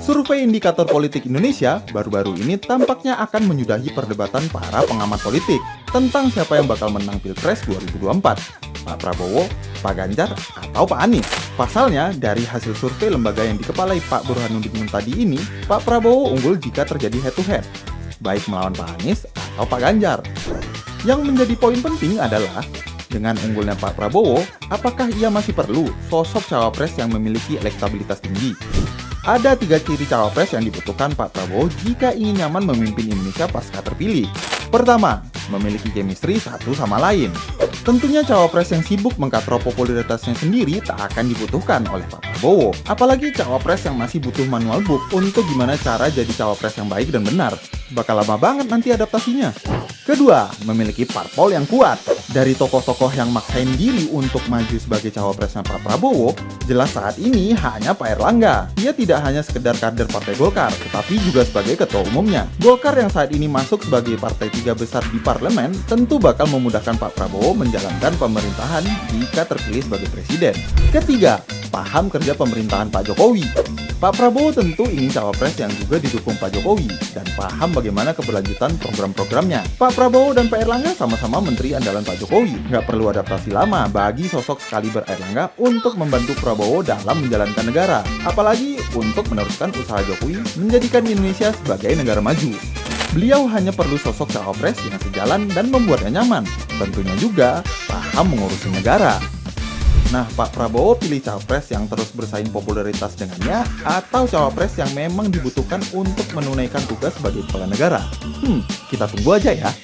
Survei Indikator Politik Indonesia baru-baru ini tampaknya akan menyudahi perdebatan para pengamat politik tentang siapa yang bakal menang Pilpres 2024, Pak Prabowo, Pak Ganjar, atau Pak Anies. Pasalnya, dari hasil survei lembaga yang dikepalai Pak Burhanuddin tadi ini, Pak Prabowo unggul jika terjadi head-to-head, baik melawan Pak Anies atau Pak Ganjar. Yang menjadi poin penting adalah, dengan unggulnya Pak Prabowo, apakah ia masih perlu sosok cawapres yang memiliki elektabilitas tinggi? Ada 3 ciri cawapres yang dibutuhkan Pak Prabowo jika ingin nyaman memimpin Indonesia pasca terpilih. Pertama, memiliki chemistry satu sama lain. Tentunya cawapres yang sibuk mengkatrol popularitasnya sendiri tak akan dibutuhkan oleh Pak Prabowo. Apalagi cawapres yang masih butuh manual book untuk gimana cara jadi cawapres yang baik dan benar. Bakal lama banget nanti adaptasinya. Kedua, memiliki parpol yang kuat. Dari tokoh-tokoh yang maksain diri untuk maju sebagai cawapresnya Pak Prabowo, jelas saat ini hanya Pak Erlangga. Dia tidak hanya sekedar kader Partai Golkar, tetapi juga sebagai ketua umumnya. Golkar yang saat ini masuk sebagai partai 3 besar di parlemen, tentu bakal memudahkan Pak Prabowo menjalankan pemerintahan jika terpilih sebagai presiden. Ketiga, paham kerja pemerintahan Pak Jokowi. Pak Prabowo tentu ingin cawapres yang juga didukung Pak Jokowi dan paham bagaimana keberlanjutan program-programnya. Pak Prabowo dan Pak Erlangga sama-sama menteri andalan Pak Jokowi. Nggak perlu adaptasi lama bagi sosok sekaliber Erlangga untuk membantu Prabowo dalam menjalankan negara. Apalagi untuk meneruskan usaha Jokowi menjadikan Indonesia sebagai negara maju. Beliau hanya perlu sosok cawapres yang sejalan dan membuatnya nyaman. Tentunya juga paham mengurusi negara. Nah, Pak Prabowo pilih cawapres yang terus bersaing popularitas dengannya atau cawapres yang memang dibutuhkan untuk menunaikan tugas sebagai kepala negara? Kita tunggu aja ya.